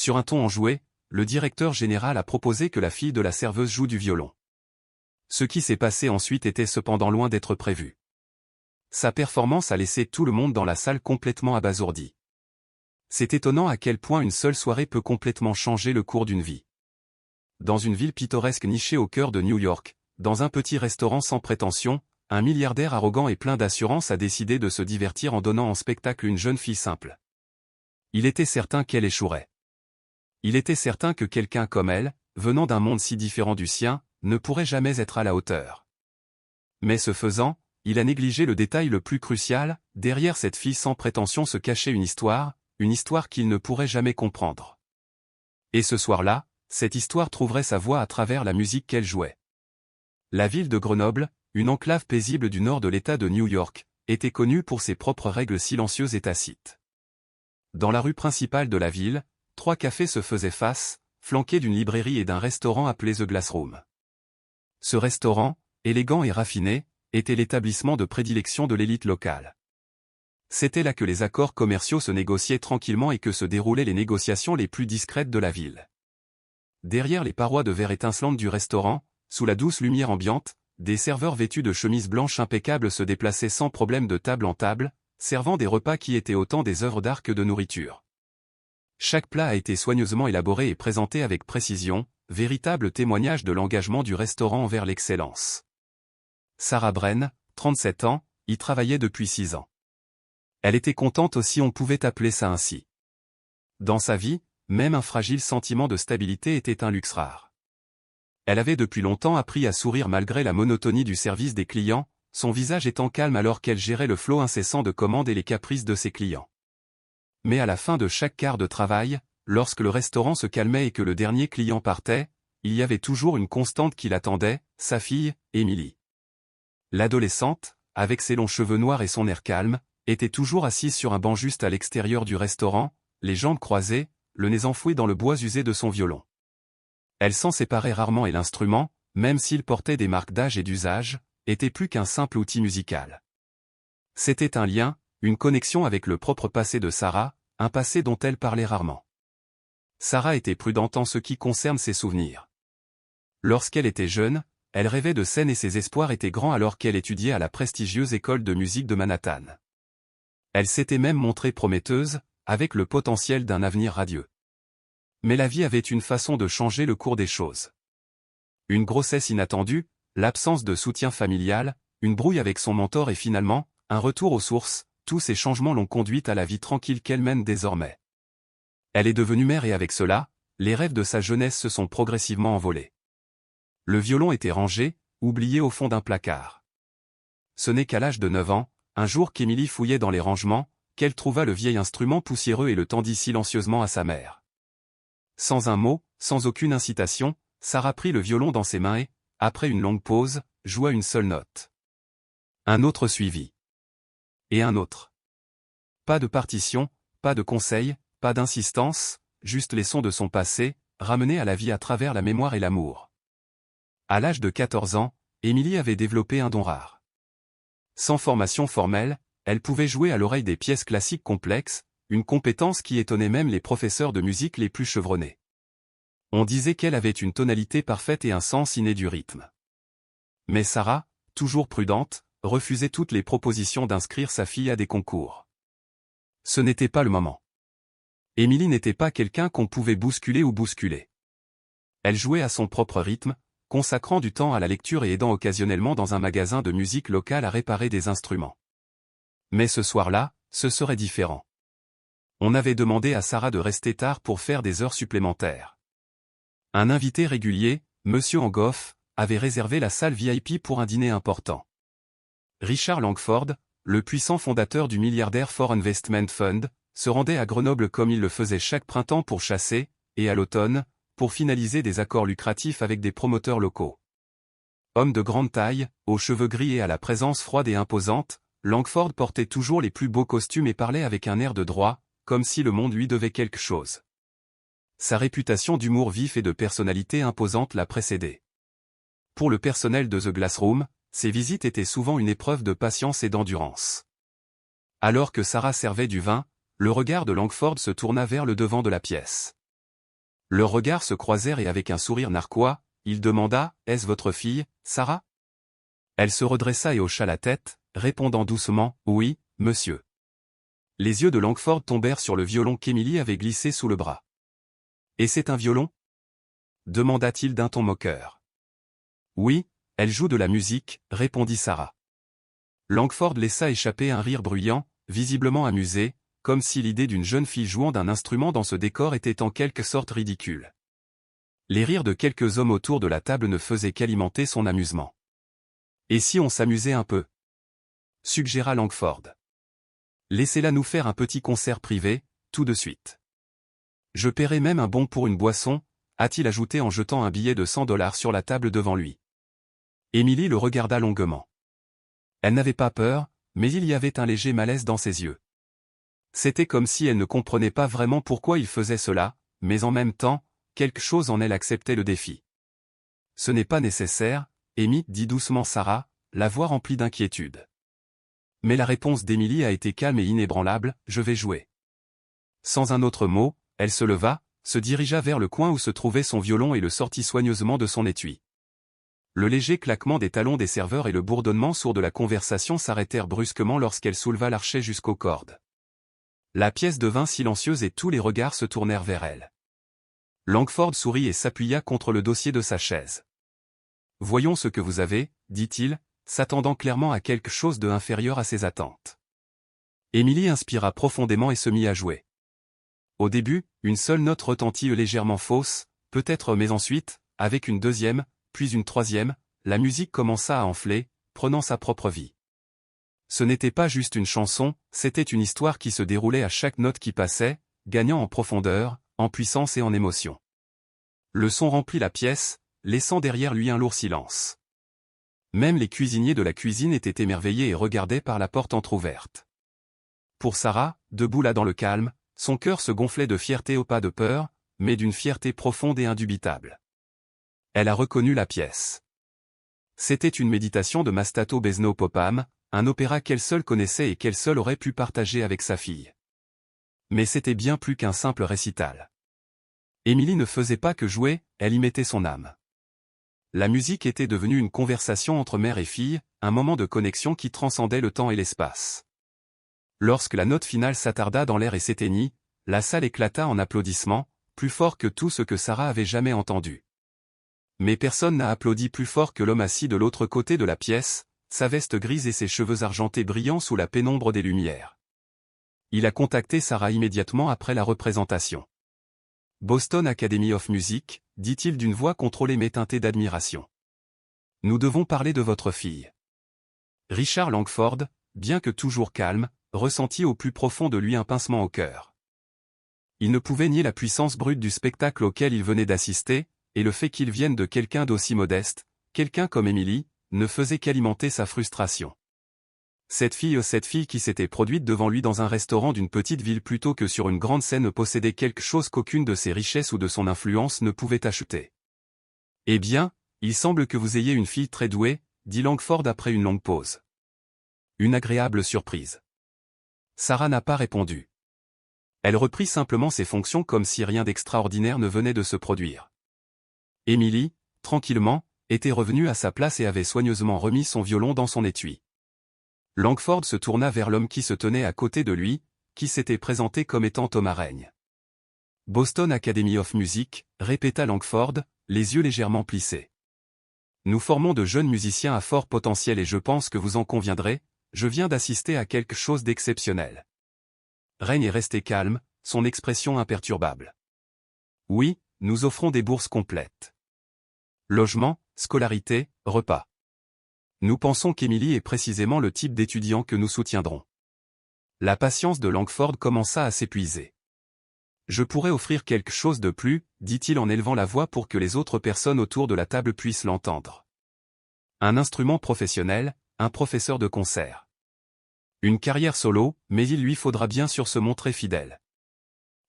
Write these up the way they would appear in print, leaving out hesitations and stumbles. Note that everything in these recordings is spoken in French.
Sur un ton enjoué, le directeur général a proposé que la fille de la serveuse joue du violon. Ce qui s'est passé ensuite était cependant loin d'être prévu. Sa performance a laissé tout le monde dans la salle complètement abasourdi. C'est étonnant à quel point une seule soirée peut complètement changer le cours d'une vie. Dans une ville pittoresque nichée au cœur de New York, dans un petit restaurant sans prétention, un milliardaire arrogant et plein d'assurance a décidé de se divertir en donnant en spectacle une jeune fille simple. Il était certain qu'elle échouerait. Il était certain que quelqu'un comme elle, venant d'un monde si différent du sien, ne pourrait jamais être à la hauteur. Mais ce faisant, il a négligé le détail le plus crucial, derrière cette fille sans prétention se cachait une histoire qu'il ne pourrait jamais comprendre. Et ce soir-là, cette histoire trouverait sa voix à travers la musique qu'elle jouait. La ville de Grenoble, une enclave paisible du nord de l'État de New York, était connue pour ses propres règles silencieuses et tacites. Dans la rue principale de la ville, 3 cafés se faisaient face, flanqués d'une librairie et d'un restaurant appelé The Glass Room. Ce restaurant, élégant et raffiné, était l'établissement de prédilection de l'élite locale. C'était là que les accords commerciaux se négociaient tranquillement et que se déroulaient les négociations les plus discrètes de la ville. Derrière les parois de verre étincelantes du restaurant, sous la douce lumière ambiante, des serveurs vêtus de chemises blanches impeccables se déplaçaient sans problème de table en table, servant des repas qui étaient autant des œuvres d'art que de nourriture. Chaque plat a été soigneusement élaboré et présenté avec précision, véritable témoignage de l'engagement du restaurant envers l'excellence. Sarah Bren, 37 ans, y travaillait depuis 6 ans. Elle était contente si on pouvait appeler ça ainsi. Dans sa vie, même un fragile sentiment de stabilité était un luxe rare. Elle avait depuis longtemps appris à sourire malgré la monotonie du service des clients, son visage étant calme alors qu'elle gérait le flot incessant de commandes et les caprices de ses clients. Mais à la fin de chaque quart de travail, lorsque le restaurant se calmait et que le dernier client partait, il y avait toujours une constante qui l'attendait, sa fille, Emily. L'adolescente, avec ses longs cheveux noirs et son air calme, était toujours assise sur un banc juste à l'extérieur du restaurant, les jambes croisées, le nez enfoui dans le bois usé de son violon. Elle s'en séparait rarement et l'instrument, même s'il portait des marques d'âge et d'usage, était plus qu'un simple outil musical. C'était un lien, une connexion avec le propre passé de Sarah, un passé dont elle parlait rarement. Sarah était prudente en ce qui concerne ses souvenirs. Lorsqu'elle était jeune, elle rêvait de scène et ses espoirs étaient grands alors qu'elle étudiait à la prestigieuse école de musique de Manhattan. Elle s'était même montrée prometteuse, avec le potentiel d'un avenir radieux. Mais la vie avait une façon de changer le cours des choses. Une grossesse inattendue, l'absence de soutien familial, une brouille avec son mentor et finalement, un retour aux sources, tous ces changements l'ont conduite à la vie tranquille qu'elle mène désormais. Elle est devenue mère et avec cela, les rêves de sa jeunesse se sont progressivement envolés. Le violon était rangé, oublié au fond d'un placard. Ce n'est qu'à l'âge de 9 ans, un jour qu'Emily fouillait dans les rangements, qu'elle trouva le vieil instrument poussiéreux et le tendit silencieusement à sa mère. Sans un mot, sans aucune incitation, Sarah prit le violon dans ses mains et, après une longue pause, joua une seule note. Un autre suivit. Et un autre. Pas de partition, pas de conseil, pas d'insistance, juste les sons de son passé, ramenés à la vie à travers la mémoire et l'amour. À l'âge de 14 ans, Emily avait développé un don rare. Sans formation formelle, elle pouvait jouer à l'oreille des pièces classiques complexes, une compétence qui étonnait même les professeurs de musique les plus chevronnés. On disait qu'elle avait une tonalité parfaite et un sens inné du rythme. Mais Sarah, toujours prudente, refusait toutes les propositions d'inscrire sa fille à des concours. Ce n'était pas le moment. Emily n'était pas quelqu'un qu'on pouvait bousculer ou bousculer. Elle jouait à son propre rythme, consacrant du temps à la lecture et aidant occasionnellement dans un magasin de musique local à réparer des instruments. Mais ce soir-là, ce serait différent. On avait demandé à Sarah de rester tard pour faire des heures supplémentaires. Un invité régulier, Monsieur Angoff, avait réservé la salle VIP pour un dîner important. Richard Langford, le puissant fondateur du milliardaire For Investment Fund, se rendait à Grenoble comme il le faisait chaque printemps pour chasser, et à l'automne, pour finaliser des accords lucratifs avec des promoteurs locaux. Homme de grande taille, aux cheveux gris et à la présence froide et imposante, Langford portait toujours les plus beaux costumes et parlait avec un air de droit, comme si le monde lui devait quelque chose. Sa réputation d'humour vif et de personnalité imposante l'a précédé. Pour le personnel de The Glass Room, ces visites étaient souvent une épreuve de patience et d'endurance. Alors que Sarah servait du vin, le regard de Langford se tourna vers le devant de la pièce. Leurs regards se croisèrent et avec un sourire narquois, il demanda « Est-ce votre fille, Sarah ?» Elle se redressa et hocha la tête, répondant doucement « Oui, monsieur ». Les yeux de Langford tombèrent sur le violon qu'Emily avait glissé sous le bras. « Et c'est un violon ?» demanda-t-il d'un ton moqueur. « Oui, elle joue de la musique », répondit Sarah. Langford laissa échapper un rire bruyant, visiblement amusé, comme si l'idée d'une jeune fille jouant d'un instrument dans ce décor était en quelque sorte ridicule. Les rires de quelques hommes autour de la table ne faisaient qu'alimenter son amusement. « Et si on s'amusait un peu ?» suggéra Langford. « Laissez-la nous faire un petit concert privé, tout de suite. Je paierai même un bon pour une boisson », a-t-il ajouté en jetant un billet de $100 sur la table devant lui. Emily le regarda longuement. Elle n'avait pas peur, mais il y avait un léger malaise dans ses yeux. C'était comme si elle ne comprenait pas vraiment pourquoi il faisait cela, mais en même temps, quelque chose en elle acceptait le défi. « Ce n'est pas nécessaire, Amy, » dit doucement Sarah, la voix remplie d'inquiétude. Mais la réponse d'Emily a été calme et inébranlable, « Je vais jouer. » Sans un autre mot, elle se leva, se dirigea vers le coin où se trouvait son violon et le sortit soigneusement de son étui. Le léger claquement des talons des serveurs et le bourdonnement sourd de la conversation s'arrêtèrent brusquement lorsqu'elle souleva l'archet jusqu'aux cordes. La pièce devint silencieuse et tous les regards se tournèrent vers elle. Langford sourit et s'appuya contre le dossier de sa chaise. « Voyons ce que vous avez, » dit-il, s'attendant clairement à quelque chose de inférieur à ses attentes. Emily inspira profondément et se mit à jouer. Au début, une seule note retentit légèrement fausse, peut-être, mais ensuite, avec une deuxième, puis une troisième, la musique commença à enfler, prenant sa propre vie. Ce n'était pas juste une chanson, c'était une histoire qui se déroulait à chaque note qui passait, gagnant en profondeur, en puissance et en émotion. Le son remplit la pièce, laissant derrière lui un lourd silence. Même les cuisiniers de la cuisine étaient émerveillés et regardaient par la porte entr'ouverte. Pour Sarah, debout là dans le calme, son cœur se gonflait de fierté au pas de peur, mais d'une fierté profonde et indubitable. Elle a reconnu la pièce. C'était une méditation de Mastato Besno Popham, un opéra qu'elle seule connaissait et qu'elle seule aurait pu partager avec sa fille. Mais c'était bien plus qu'un simple récital. Emily ne faisait pas que jouer, elle y mettait son âme. La musique était devenue une conversation entre mère et fille, un moment de connexion qui transcendait le temps et l'espace. Lorsque la note finale s'attarda dans l'air et s'éteignit, la salle éclata en applaudissements, plus fort que tout ce que Sarah avait jamais entendu. Mais personne n'a applaudi plus fort que l'homme assis de l'autre côté de la pièce, sa veste grise et ses cheveux argentés brillant sous la pénombre des lumières. Il a contacté Sarah immédiatement après la représentation. « Boston Academy of Music », dit-il d'une voix contrôlée mais teintée d'admiration. « Nous devons parler de votre fille. » Richard Langford, bien que toujours calme, ressentit au plus profond de lui un pincement au cœur. Il ne pouvait nier la puissance brute du spectacle auquel il venait d'assister, et le fait qu'il vienne de quelqu'un d'aussi modeste, quelqu'un comme Emily, ne faisait qu'alimenter sa frustration. Cette fille qui s'était produite devant lui dans un restaurant d'une petite ville plutôt que sur une grande scène possédait quelque chose qu'aucune de ses richesses ou de son influence ne pouvait acheter. « Eh bien, il semble que vous ayez une fille très douée, » dit Langford après une longue pause. « Une agréable surprise. » Sarah n'a pas répondu. Elle reprit simplement ses fonctions comme si rien d'extraordinaire ne venait de se produire. Emily, tranquillement, était revenue à sa place et avait soigneusement remis son violon dans son étui. Langford se tourna vers l'homme qui se tenait à côté de lui, qui s'était présenté comme étant Thomas Raigne. « Boston Academy of Music », répéta Langford, les yeux légèrement plissés. « Nous formons de jeunes musiciens à fort potentiel et je pense que vous en conviendrez, je viens d'assister à quelque chose d'exceptionnel. » Raigne est resté calme, son expression imperturbable. « Oui, nous offrons des bourses complètes. Logement, scolarité, repas. Nous pensons qu'Emily est précisément le type d'étudiant que nous soutiendrons. » La patience de Langford commença à s'épuiser. « Je pourrais offrir quelque chose de plus, » dit-il en élevant la voix pour que les autres personnes autour de la table puissent l'entendre. « Un instrument professionnel, un professeur de concert. Une carrière solo, mais il lui faudra bien sûr se montrer fidèle. »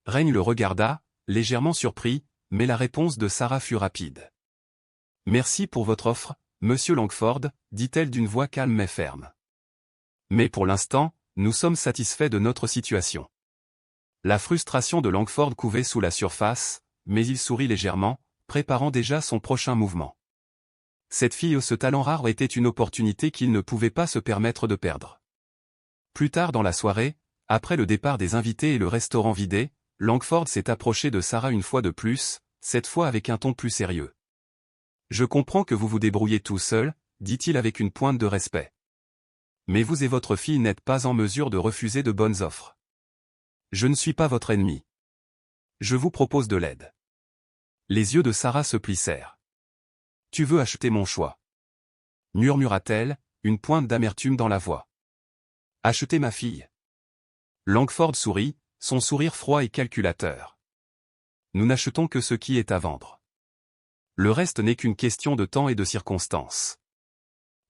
Raigne le regarda, légèrement surpris, mais la réponse de Sarah fut rapide. « Merci pour votre offre, monsieur Langford, » dit-elle d'une voix calme mais ferme. « Mais pour l'instant, nous sommes satisfaits de notre situation. » La frustration de Langford couvait sous la surface, mais il sourit légèrement, préparant déjà son prochain mouvement. Cette fille aux ce talent rare était une opportunité qu'il ne pouvait pas se permettre de perdre. Plus tard dans la soirée, après le départ des invités et le restaurant vidé, Langford s'est approché de Sarah une fois de plus, cette fois avec un ton plus sérieux. « Je comprends que vous vous débrouillez tout seul, » dit-il avec une pointe de respect. « Mais vous et votre fille n'êtes pas en mesure de refuser de bonnes offres. Je ne suis pas votre ennemi. Je vous propose de l'aide. » Les yeux de Sarah se plissèrent. « Tu veux acheter mon choix ?» murmura-t-elle, une pointe d'amertume dans la voix. « Acheter ma fille ?» Langford sourit, son sourire froid et calculateur. « Nous n'achetons que ce qui est à vendre. Le reste n'est qu'une question de temps et de circonstances. »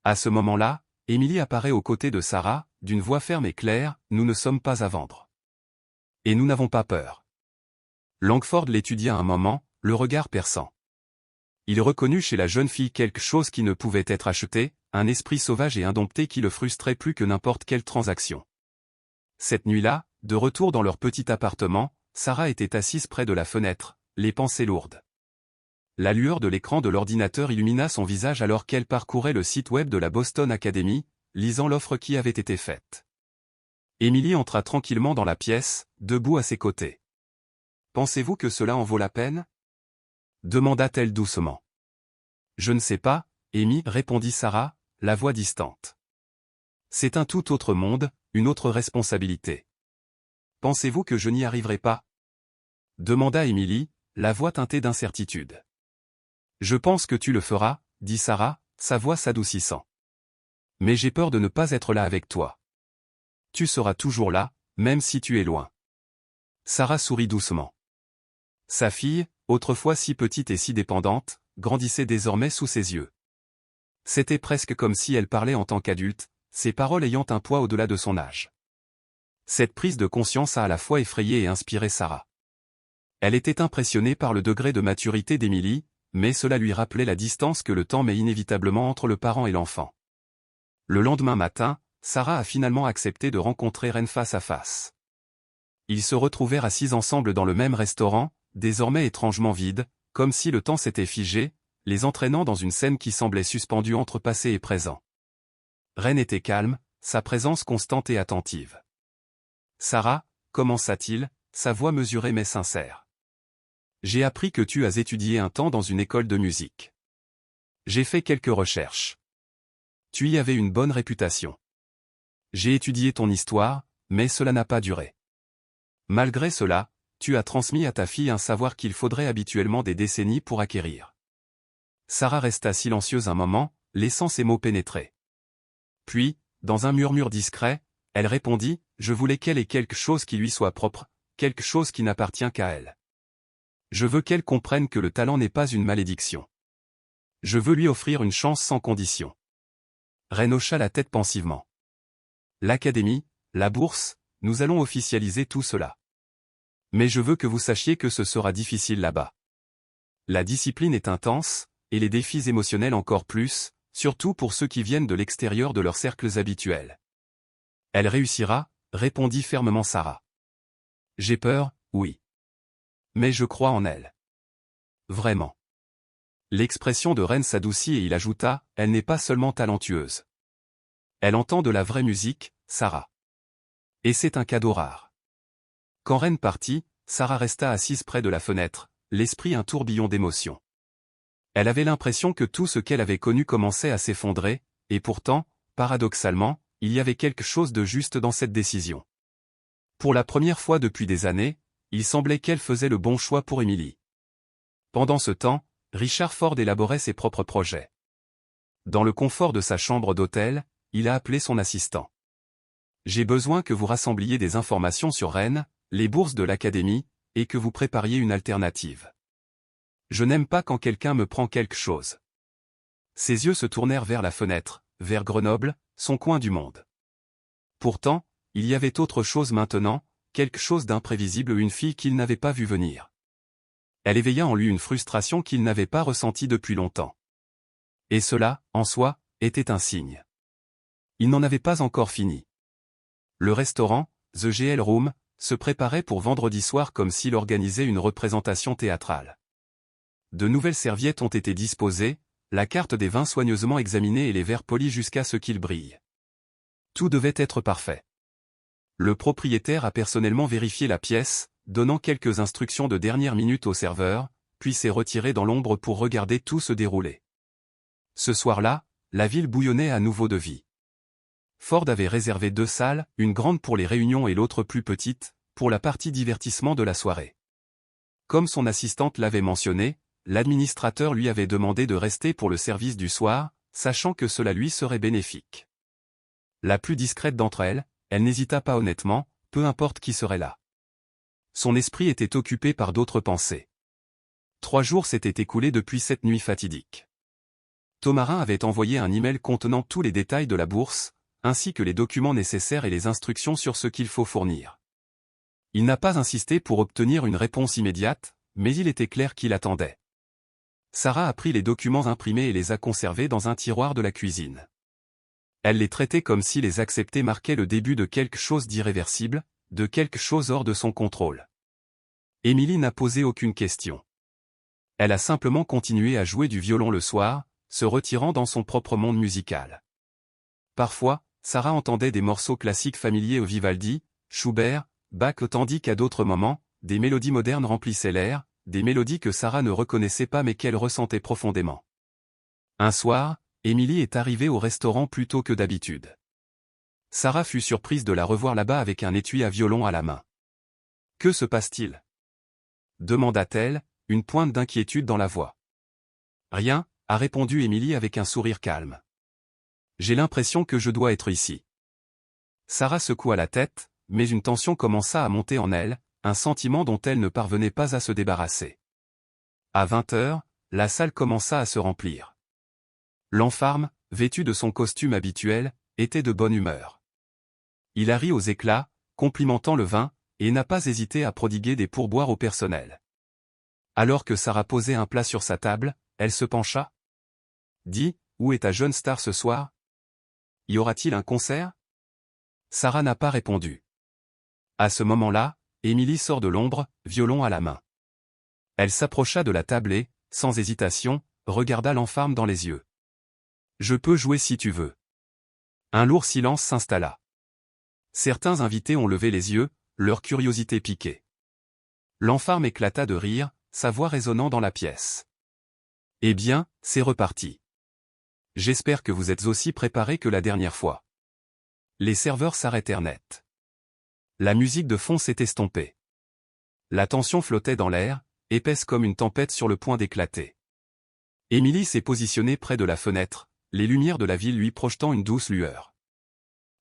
À ce moment-là, Emily apparaît aux côtés de Sarah, d'une voix ferme et claire, « Nous ne sommes pas à vendre. Et nous n'avons pas peur. » Langford l'étudia un moment, le regard perçant. Il reconnut chez la jeune fille quelque chose qui ne pouvait être acheté, un esprit sauvage et indompté qui le frustrait plus que n'importe quelle transaction. Cette nuit-là, de retour dans leur petit appartement, Sarah était assise près de la fenêtre, les pensées lourdes. La lueur de l'écran de l'ordinateur illumina son visage alors qu'elle parcourait le site web de la Boston Academy, lisant l'offre qui avait été faite. Emily entra tranquillement dans la pièce, debout à ses côtés. « Pensez-vous que cela en vaut la peine ?» demanda-t-elle doucement. « Je ne sais pas, Amy, » répondit Sarah, la voix distante. « C'est un tout autre monde, une autre responsabilité. » « Pensez-vous que je n'y arriverai pas ?» demanda Emily, la voix teintée d'incertitude. « Je pense que tu le feras, » dit Sarah, sa voix s'adoucissant. « Mais j'ai peur de ne pas être là avec toi. Tu seras toujours là, même si tu es loin. » Sarah sourit doucement. Sa fille, autrefois si petite et si dépendante, grandissait désormais sous ses yeux. C'était presque comme si elle parlait en tant qu'adulte, ses paroles ayant un poids au-delà de son âge. Cette prise de conscience a à la fois effrayé et inspiré Sarah. Elle était impressionnée par le degré de maturité d'Emily, mais cela lui rappelait la distance que le temps met inévitablement entre le parent et l'enfant. Le lendemain matin, Sarah a finalement accepté de rencontrer Ren face à face. Ils se retrouvèrent assis ensemble dans le même restaurant, désormais étrangement vide, comme si le temps s'était figé, les entraînant dans une scène qui semblait suspendue entre passé et présent. Ren était calme, sa présence constante et attentive. « Sarah, commença-t-il, sa voix mesurée mais sincère. J'ai appris que tu as étudié un temps dans une école de musique. J'ai fait quelques recherches. Tu y avais une bonne réputation. J'ai étudié ton histoire, mais cela n'a pas duré. Malgré cela, tu as transmis à ta fille un savoir qu'il faudrait habituellement des décennies pour acquérir. » Sarah resta silencieuse un moment, laissant ses mots pénétrer. Puis, dans un murmure discret, elle répondit, « Je voulais qu'elle ait quelque chose qui lui soit propre, quelque chose qui n'appartient qu'à elle. Je veux qu'elle comprenne que le talent n'est pas une malédiction. Je veux lui offrir une chance sans condition. » Ren hocha la tête pensivement. « L'académie, la bourse, nous allons officialiser tout cela. Mais je veux que vous sachiez que ce sera difficile là-bas. La discipline est intense, et les défis émotionnels encore plus, surtout pour ceux qui viennent de l'extérieur de leurs cercles habituels. » « Elle réussira, » répondit fermement Sarah. « J'ai peur, oui. Mais je crois en elle. Vraiment. » L'expression de Ren s'adoucit et il ajouta, « Elle n'est pas seulement talentueuse. Elle entend de la vraie musique, Sarah. Et c'est un cadeau rare. » Quand Ren partit, Sarah resta assise près de la fenêtre, l'esprit un tourbillon d'émotions. Elle avait l'impression que tout ce qu'elle avait connu commençait à s'effondrer, et pourtant, paradoxalement, il y avait quelque chose de juste dans cette décision. Pour la première fois depuis des années, il semblait qu'elle faisait le bon choix pour Emily. Pendant ce temps, Richard Ford élaborait ses propres projets. Dans le confort de sa chambre d'hôtel, il a appelé son assistant. « J'ai besoin que vous rassembliez des informations sur Rennes, les bourses de l'académie, et que vous prépariez une alternative. Je n'aime pas quand quelqu'un me prend quelque chose. » Ses yeux se tournèrent vers la fenêtre, vers Grenoble, son coin du monde. Pourtant, il y avait autre chose maintenant, quelque chose d'imprévisible, une fille qu'il n'avait pas vue venir. Elle éveilla en lui une frustration qu'il n'avait pas ressentie depuis longtemps. Et cela, en soi, était un signe. Il n'en avait pas encore fini. Le restaurant, The GL Room, se préparait pour vendredi soir comme s'il organisait une représentation théâtrale. De nouvelles serviettes ont été disposées, la carte des vins soigneusement examinée et les verres polis jusqu'à ce qu'ils brillent. Tout devait être parfait. Le propriétaire a personnellement vérifié la pièce, donnant quelques instructions de dernière minute au serveur, puis s'est retiré dans l'ombre pour regarder tout se dérouler. Ce soir-là, la ville bouillonnait à nouveau de vie. Ford avait réservé 2 salles, une grande pour les réunions et l'autre plus petite, pour la partie divertissement de la soirée. Comme son assistante l'avait mentionné, l'administrateur lui avait demandé de rester pour le service du soir, sachant que cela lui serait bénéfique. La plus discrète d'entre elles, elle n'hésita pas honnêtement, peu importe qui serait là. Son esprit était occupé par d'autres pensées. 3 jours s'étaient écoulés depuis cette nuit fatidique. Thomarin avait envoyé un email contenant tous les détails de la bourse, ainsi que les documents nécessaires et les instructions sur ce qu'il faut fournir. Il n'a pas insisté pour obtenir une réponse immédiate, mais il était clair qu'il attendait. Sarah a pris les documents imprimés et les a conservés dans un tiroir de la cuisine. Elle les traitait comme si les accepter marquait le début de quelque chose d'irréversible, de quelque chose hors de son contrôle. Émilie n'a posé aucune question. Elle a simplement continué à jouer du violon le soir, se retirant dans son propre monde musical. Parfois, Sarah entendait des morceaux classiques familiers au Vivaldi, Schubert, Bach, tandis qu'à d'autres moments, des mélodies modernes remplissaient l'air, des mélodies que Sarah ne reconnaissait pas mais qu'elle ressentait profondément. Un soir, Émilie est arrivée au restaurant plus tôt que d'habitude. Sarah fut surprise de la revoir là-bas avec un étui à violon à la main. « Que se passe-t-il » demanda-t-elle, une pointe d'inquiétude dans la voix. « Rien » a répondu Émilie avec un sourire calme. « J'ai l'impression que je dois être ici. » Sarah secoua la tête, mais une tension commença à monter en elle, un sentiment dont elle ne parvenait pas à se débarrasser. À 20h, la salle commença à se remplir. L'enfarme, vêtu de son costume habituel, était de bonne humeur. Il a ri aux éclats, complimentant le vin, et n'a pas hésité à prodiguer des pourboires au personnel. Alors que Sarah posait un plat sur sa table, elle se pencha. « Dis, où est ta jeune star ce soir ? Y aura-t-il un concert ?» Sarah n'a pas répondu. À ce moment-là, Émilie sort de l'ombre, violon à la main. Elle s'approcha de la table et, sans hésitation, regarda l'enfarme dans les yeux. « Je peux jouer si tu veux. » Un lourd silence s'installa. Certains invités ont levé les yeux, leur curiosité piquée. L'enfarme éclata de rire, sa voix résonnant dans la pièce. « Eh bien, c'est reparti. J'espère que vous êtes aussi préparés que la dernière fois. » Les serveurs s'arrêtèrent net. La musique de fond s'est estompée. La tension flottait dans l'air, épaisse comme une tempête sur le point d'éclater. Émilie s'est positionnée près de la fenêtre, les lumières de la ville lui projetant une douce lueur.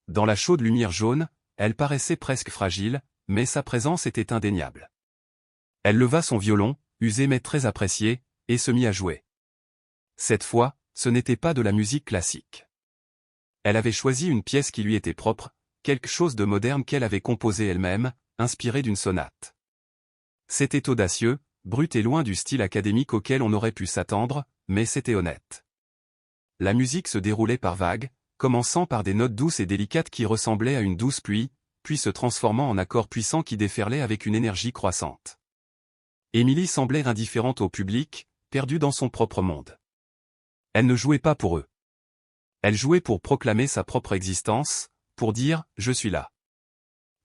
Dans la chaude lumière jaune, elle paraissait presque fragile, mais sa présence était indéniable. Elle leva son violon, usé mais très apprécié, et se mit à jouer. Cette fois, ce n'était pas de la musique classique. Elle avait choisi une pièce qui lui était propre, quelque chose de moderne qu'elle avait composé elle-même, inspiré d'une sonate. C'était audacieux, brut et loin du style académique auquel on aurait pu s'attendre, mais c'était honnête. La musique se déroulait par vagues, commençant par des notes douces et délicates qui ressemblaient à une douce pluie, puis se transformant en accords puissants qui déferlaient avec une énergie croissante. Émilie semblait indifférente au public, perdue dans son propre monde. Elle ne jouait pas pour eux. Elle jouait pour proclamer sa propre existence, pour dire « Je suis là.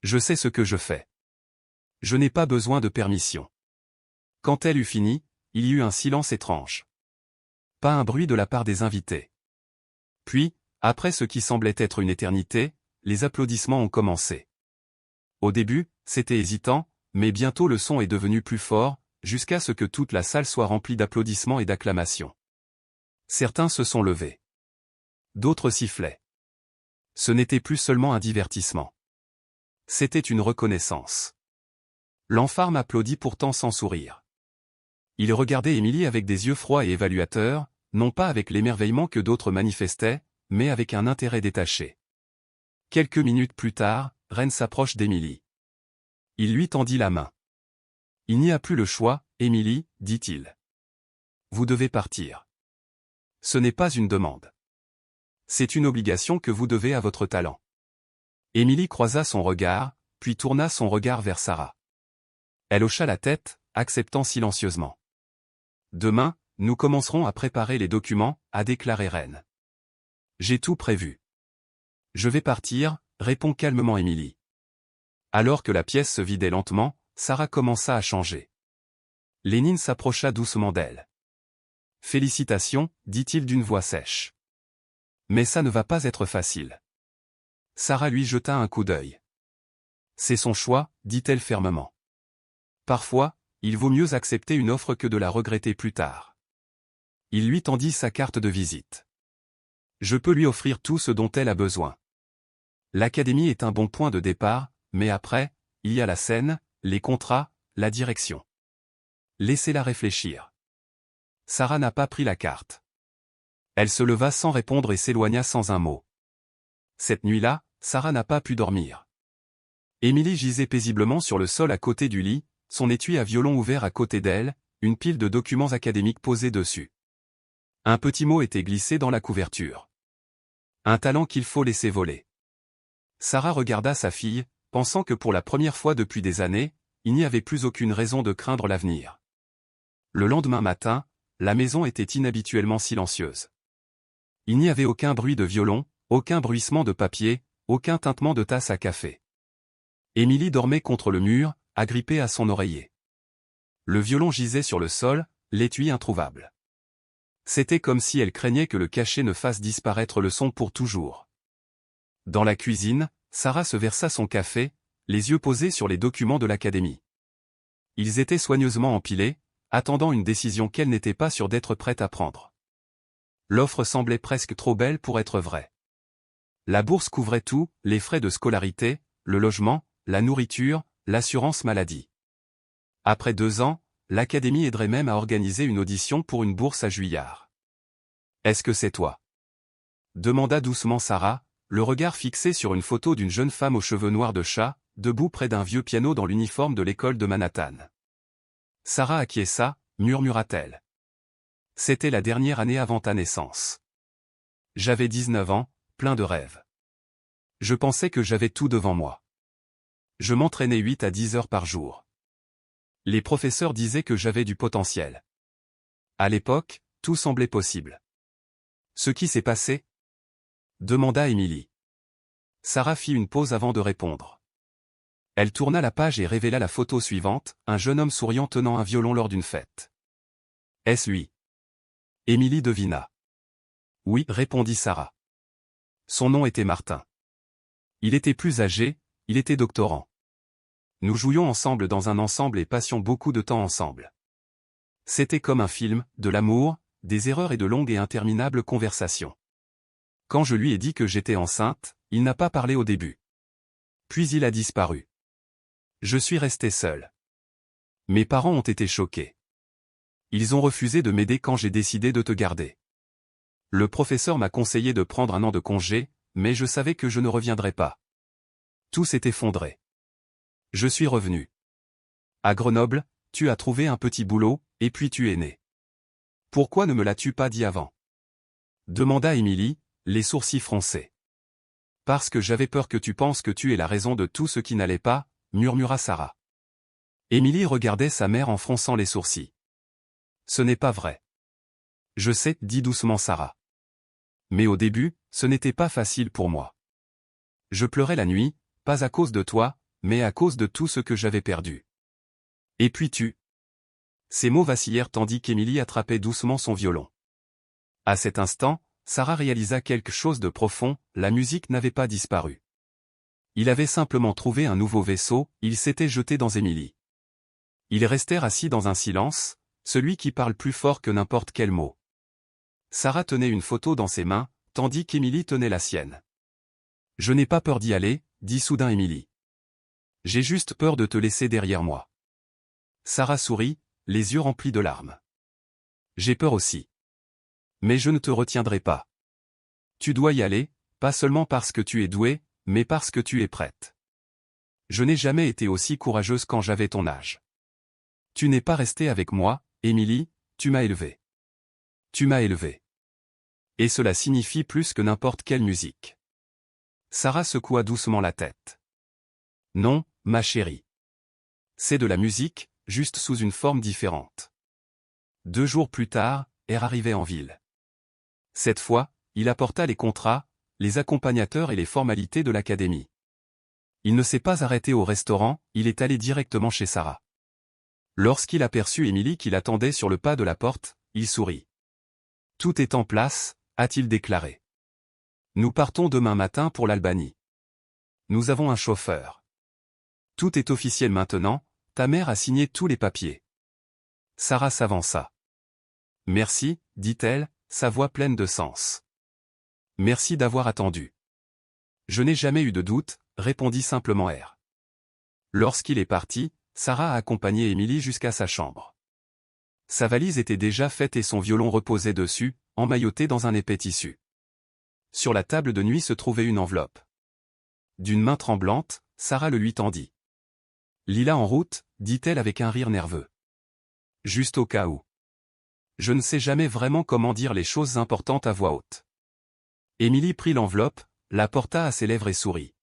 Je sais ce que je fais. Je n'ai pas besoin de permission. » Quand elle eut fini, il y eut un silence étrange. Pas un bruit de la part des invités. Puis, après ce qui semblait être une éternité, les applaudissements ont commencé. Au début, c'était hésitant, mais bientôt le son est devenu plus fort, jusqu'à ce que toute la salle soit remplie d'applaudissements et d'acclamations. Certains se sont levés. D'autres sifflaient. Ce n'était plus seulement un divertissement. C'était une reconnaissance. L'enfarme applaudit pourtant sans sourire. Il regardait Émilie avec des yeux froids et évaluateurs, non pas avec l'émerveillement que d'autres manifestaient, mais avec un intérêt détaché. Quelques minutes plus tard, Ren s'approche d'Émilie. Il lui tendit la main. « Il n'y a plus le choix, Émilie, dit-il. Vous devez partir. Ce n'est pas une demande. C'est une obligation que vous devez à votre talent. » Émilie croisa son regard, puis tourna son regard vers Sarah. Elle hocha la tête, acceptant silencieusement. Demain, nous commencerons à préparer les documents, a déclaré Ren. J'ai tout prévu. Je vais partir, répond calmement Emily. Alors que la pièce se vidait lentement, Sarah commença à changer. Lénine s'approcha doucement d'elle. Félicitations, dit-il d'une voix sèche. Mais ça ne va pas être facile. Sarah lui jeta un coup d'œil. C'est son choix, dit-elle fermement. Parfois, il vaut mieux accepter une offre que de la regretter plus tard. Il lui tendit sa carte de visite. Je peux lui offrir tout ce dont elle a besoin. L'académie est un bon point de départ, mais après, il y a la scène, les contrats, la direction. Laissez-la réfléchir. Sarah n'a pas pris la carte. Elle se leva sans répondre et s'éloigna sans un mot. Cette nuit-là, Sarah n'a pas pu dormir. Émilie gisait paisiblement sur le sol à côté du lit, son étui à violon ouvert à côté d'elle, une pile de documents académiques posés dessus. Un petit mot était glissé dans la couverture. Un talent qu'il faut laisser voler. Sarah regarda sa fille, pensant que pour la première fois depuis des années, il n'y avait plus aucune raison de craindre l'avenir. Le lendemain matin, la maison était inhabituellement silencieuse. Il n'y avait aucun bruit de violon, aucun bruissement de papier, aucun tintement de tasse à café. Émilie dormait contre le mur, agrippée à son oreiller. Le violon gisait sur le sol, l'étui introuvable. C'était comme si elle craignait que le cachet ne fasse disparaître le son pour toujours. Dans la cuisine, Sarah se versa son café, les yeux posés sur les documents de l'académie. Ils étaient soigneusement empilés, attendant une décision qu'elle n'était pas sûre d'être prête à prendre. L'offre semblait presque trop belle pour être vraie. La bourse couvrait tout, les frais de scolarité, le logement, la nourriture, l'assurance maladie. Après 2 ans, l'académie aiderait même à organiser une audition pour une bourse à Juillard. « Est-ce que c'est toi ?» demanda doucement Sarah, le regard fixé sur une photo d'une jeune femme aux cheveux noirs de chat, debout près d'un vieux piano dans l'uniforme de l'école de Manhattan. Sarah acquiesça, murmura-t-elle. C'était la dernière année avant ta naissance. J'avais 19 ans, plein de rêves. Je pensais que j'avais tout devant moi. Je m'entraînais 8 à 10 heures par jour. Les professeurs disaient que j'avais du potentiel. À l'époque, tout semblait possible. Ce qui s'est passé ? Demanda Émilie. Sarah fit une pause avant de répondre. Elle tourna la page et révéla la photo suivante, un jeune homme souriant tenant un violon lors d'une fête. Est-ce lui ? Émilie devina. Oui, répondit Sarah. Son nom était Martin. Il était plus âgé, il était doctorant. Nous jouions ensemble dans un ensemble et passions beaucoup de temps ensemble. C'était comme un film, de l'amour, des erreurs et de longues et interminables conversations. Quand je lui ai dit que j'étais enceinte, il n'a pas parlé au début. Puis il a disparu. Je suis restée seule. Mes parents ont été choqués. Ils ont refusé de m'aider quand j'ai décidé de te garder. Le professeur m'a conseillé de prendre un an de congé, mais je savais que je ne reviendrais pas. Tout s'est effondré. Je suis revenue. À Grenoble, tu as trouvé un petit boulot, et puis tu es née. Pourquoi ne me l'as-tu pas dit avant ? Demanda Émilie, les sourcils froncés. Parce que j'avais peur que tu penses que tu es la raison de tout ce qui n'allait pas, murmura Sarah. Émilie regardait sa mère en fronçant les sourcils. Ce n'est pas vrai. Je sais, dit doucement Sarah. Mais au début, ce n'était pas facile pour moi. Je pleurais la nuit, pas à cause de toi, mais à cause de tout ce que j'avais perdu. Et puis tu. Ces mots vacillèrent tandis qu'Émilie attrapait doucement son violon. À cet instant, Sarah réalisa quelque chose de profond, la musique n'avait pas disparu. Il avait simplement trouvé un nouveau vaisseau, il s'était jeté dans Émilie. Ils restèrent assis dans un silence, celui qui parle plus fort que n'importe quel mot. Sarah tenait une photo dans ses mains, tandis qu'Émilie tenait la sienne. « Je n'ai pas peur d'y aller, » dit soudain Émilie. « J'ai juste peur de te laisser derrière moi. » Sarah sourit, les yeux remplis de larmes. « J'ai peur aussi. Mais je ne te retiendrai pas. Tu dois y aller, pas seulement parce que tu es douée, mais parce que tu es prête. Je n'ai jamais été aussi courageuse quand j'avais ton âge. Tu n'es pas restée avec moi, Émilie, tu m'as élevée. Tu m'as élevée. Et cela signifie plus que n'importe quelle musique. » Sarah secoua doucement la tête. « Non, ma chérie. C'est de la musique, juste sous une forme différente. 2 jours plus tard, R arrivait en ville. Cette fois, il apporta les contrats, les accompagnateurs et les formalités de l'académie. Il ne s'est pas arrêté au restaurant, il est allé directement chez Sarah. Lorsqu'il aperçut Émilie qui l'attendait sur le pas de la porte, il sourit. « Tout est en place », a-t-il déclaré. « Nous partons demain matin pour l'Albanie. Nous avons un chauffeur. Tout est officiel maintenant, ta mère a signé tous les papiers. » Sarah s'avança. « Merci, dit-elle, sa voix pleine de sens. « Merci d'avoir attendu. »« Je n'ai jamais eu de doute, » répondit simplement R. Lorsqu'il est parti, Sarah a accompagné Émilie jusqu'à sa chambre. Sa valise était déjà faite et son violon reposait dessus, emmailloté dans un épais tissu. Sur la table de nuit se trouvait une enveloppe. D'une main tremblante, Sarah le lui tendit. « Lila en route, dit-elle avec un rire nerveux. Juste au cas où. Je ne sais jamais vraiment comment dire les choses importantes à voix haute. » Émilie prit l'enveloppe, la porta à ses lèvres et sourit.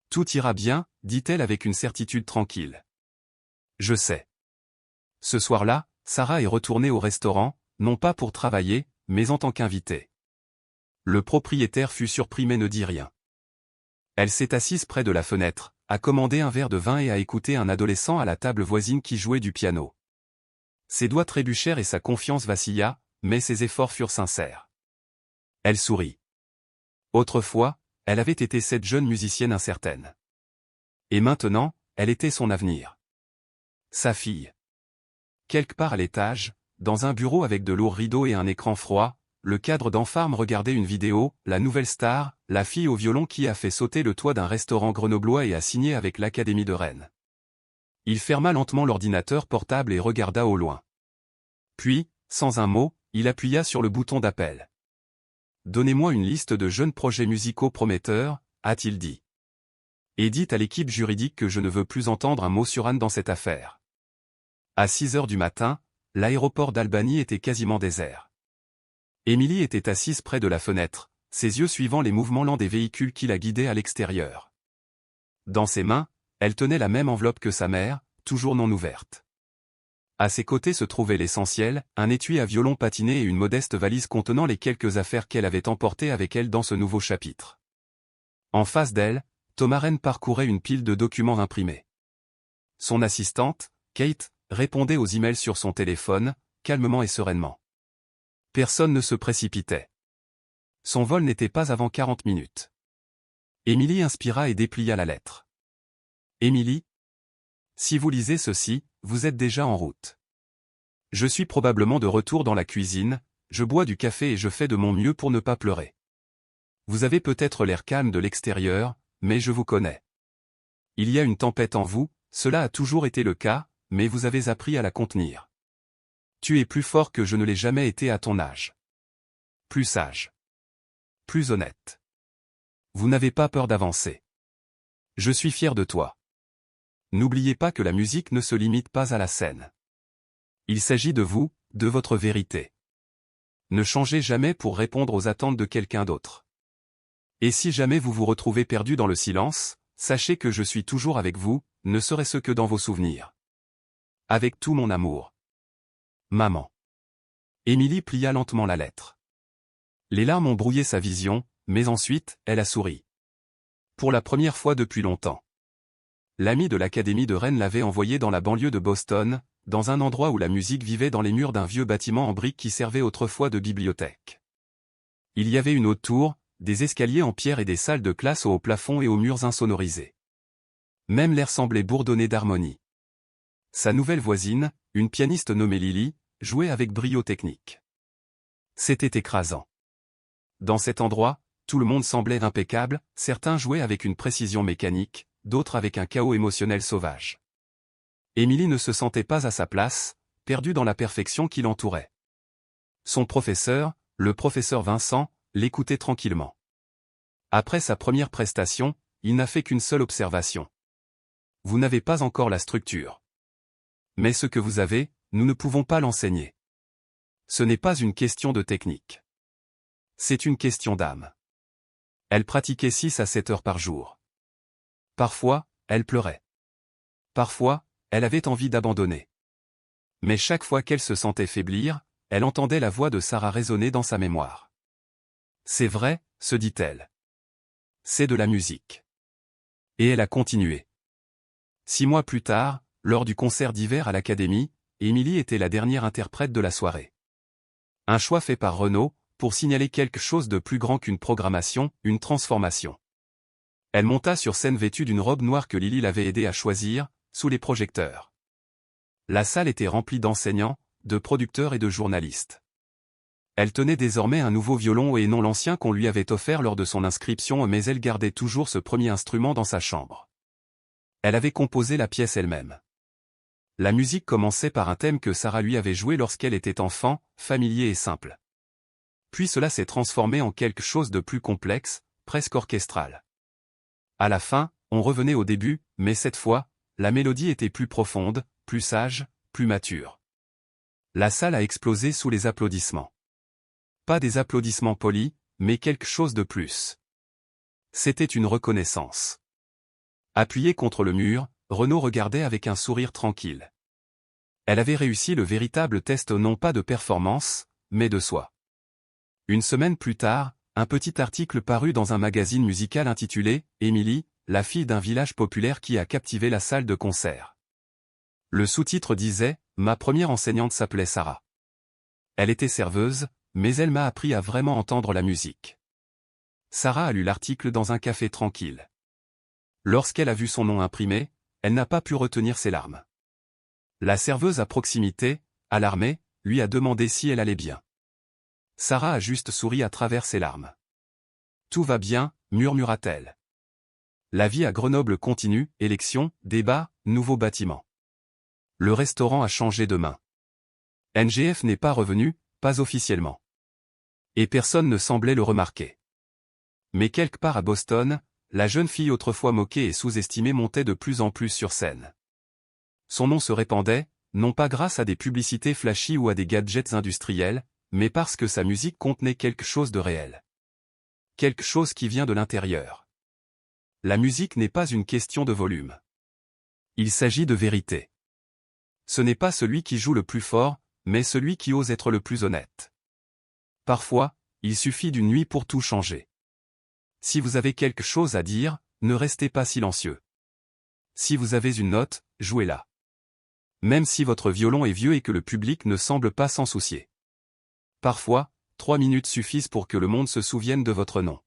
« Tout ira bien, dit-elle avec une certitude tranquille. Je sais. » Ce soir-là, Sarah est retournée au restaurant, non pas pour travailler, mais en tant qu'invitée. Le propriétaire fut surpris mais ne dit rien. Elle s'est assise près de la fenêtre, a commandé un verre de vin et a écouté un adolescent à la table voisine qui jouait du piano. Ses doigts trébuchèrent et sa confiance vacilla, mais ses efforts furent sincères. Elle sourit. Autrefois, elle avait été cette jeune musicienne incertaine. Et maintenant, elle était son avenir. Sa fille. Quelque part à l'étage, dans un bureau avec de lourds rideaux et un écran froid, le cadre d'Enfarm regardait une vidéo, la nouvelle star, la fille au violon qui a fait sauter le toit d'un restaurant grenoblois et a signé avec l'Académie de Rennes. Il ferma lentement l'ordinateur portable et regarda au loin. Puis, sans un mot, il appuya sur le bouton d'appel. « Donnez-moi une liste de jeunes projets musicaux prometteurs, » a-t-il dit. « Et dites à l'équipe juridique que je ne veux plus entendre un mot sur Anne dans cette affaire. » À 6 heures du matin, l'aéroport d'Albanie était quasiment désert. Émilie était assise près de la fenêtre, ses yeux suivant les mouvements lents des véhicules qui la guidaient à l'extérieur. Dans ses mains, elle tenait la même enveloppe que sa mère, toujours non ouverte. À ses côtés se trouvait l'essentiel, un étui à violon patiné et une modeste valise contenant les quelques affaires qu'elle avait emportées avec elle dans ce nouveau chapitre. En face d'elle, Thomas Rennes parcourait une pile de documents imprimés. Son assistante, Kate, répondait aux emails sur son téléphone, calmement et sereinement. Personne ne se précipitait. Son vol n'était pas avant 40 minutes. Émilie inspira et déplia la lettre. Émilie, si vous lisez ceci, vous êtes déjà en route. Je suis probablement de retour dans la cuisine, je bois du café et je fais de mon mieux pour ne pas pleurer. Vous avez peut-être l'air calme de l'extérieur, mais je vous connais. Il y a une tempête en vous, cela a toujours été le cas, mais vous avez appris à la contenir. Tu es plus fort que je ne l'ai jamais été à ton âge. Plus sage. Plus honnête. Vous n'avez pas peur d'avancer. Je suis fier de toi. N'oubliez pas que la musique ne se limite pas à la scène. Il s'agit de vous, de votre vérité. Ne changez jamais pour répondre aux attentes de quelqu'un d'autre. Et si jamais vous vous retrouvez perdu dans le silence, sachez que je suis toujours avec vous, ne serait-ce que dans vos souvenirs. Avec tout mon amour. Maman. Émilie plia lentement la lettre. Les larmes ont brouillé sa vision, mais ensuite, elle a souri. Pour la première fois depuis longtemps. L'ami de l'Académie de Rennes l'avait envoyé dans la banlieue de Boston, dans un endroit où la musique vivait dans les murs d'un vieux bâtiment en briques qui servait autrefois de bibliothèque. Il y avait une haute tour, des escaliers en pierre et des salles de classe au haut plafond et aux murs insonorisés. Même l'air semblait bourdonner d'harmonie. Sa nouvelle voisine, une pianiste nommée Lily, jouait avec brio technique. C'était écrasant. Dans cet endroit, tout le monde semblait impeccable, certains jouaient avec une précision mécanique, d'autres avec un chaos émotionnel sauvage. Émilie ne se sentait pas à sa place, perdue dans la perfection qui l'entourait. Son professeur, le professeur Vincent, l'écoutait tranquillement. Après sa première prestation, il n'a fait qu'une seule observation. Vous n'avez pas encore la structure. Mais ce que vous avez, nous ne pouvons pas l'enseigner. Ce n'est pas une question de technique. C'est une question d'âme. Elle pratiquait 6 à 7 heures par jour. Parfois, elle pleurait. Parfois, elle avait envie d'abandonner. Mais chaque fois qu'elle se sentait faiblir, elle entendait la voix de Sarah résonner dans sa mémoire. C'est vrai, se dit-elle. C'est de la musique. Et elle a continué. 6 mois plus tard, lors du concert d'hiver à l'Académie, Émilie était la dernière interprète de la soirée. Un choix fait par Renaud, pour signaler quelque chose de plus grand qu'une programmation, une transformation. Elle monta sur scène vêtue d'une robe noire que Lily l'avait aidée à choisir, sous les projecteurs. La salle était remplie d'enseignants, de producteurs et de journalistes. Elle tenait désormais un nouveau violon et non l'ancien qu'on lui avait offert lors de son inscription, mais elle gardait toujours ce premier instrument dans sa chambre. Elle avait composé la pièce elle-même. La musique commençait par un thème que Sarah lui avait joué lorsqu'elle était enfant, familier et simple. Puis cela s'est transformé en quelque chose de plus complexe, presque orchestral. À la fin, on revenait au début, mais cette fois, la mélodie était plus profonde, plus sage, plus mature. La salle a explosé sous les applaudissements. Pas des applaudissements polis, mais quelque chose de plus. C'était une reconnaissance. Appuyée contre le mur, Renaud regardait avec un sourire tranquille. Elle avait réussi le véritable test non pas de performance, mais de soi. Une semaine plus tard, un petit article parut dans un magazine musical intitulé « Émilie, la fille d'un village populaire qui a captivé la salle de concert ». Le sous-titre disait « Ma première enseignante s'appelait Sarah. Elle était serveuse, mais elle m'a appris à vraiment entendre la musique. » Sarah a lu l'article dans un café tranquille. Lorsqu'elle a vu son nom imprimé, elle n'a pas pu retenir ses larmes. La serveuse à proximité, alarmée, lui a demandé si elle allait bien. Sarah a juste souri à travers ses larmes. « Tout va bien, murmura-t-elle. La vie à Grenoble continue, élections, débats, nouveaux bâtiments. Le restaurant a changé de main. NGF n'est pas revenu, pas officiellement. Et personne ne semblait le remarquer. Mais quelque part à Boston, la jeune fille autrefois moquée et sous-estimée montait de plus en plus sur scène. Son nom se répandait, non pas grâce à des publicités flashy ou à des gadgets industriels, mais parce que sa musique contenait quelque chose de réel. Quelque chose qui vient de l'intérieur. La musique n'est pas une question de volume. Il s'agit de vérité. Ce n'est pas celui qui joue le plus fort, mais celui qui ose être le plus honnête. Parfois, il suffit d'une nuit pour tout changer. Si vous avez quelque chose à dire, ne restez pas silencieux. Si vous avez une note, jouez-la. Même si votre violon est vieux et que le public ne semble pas s'en soucier. Parfois, 3 minutes suffisent pour que le monde se souvienne de votre nom.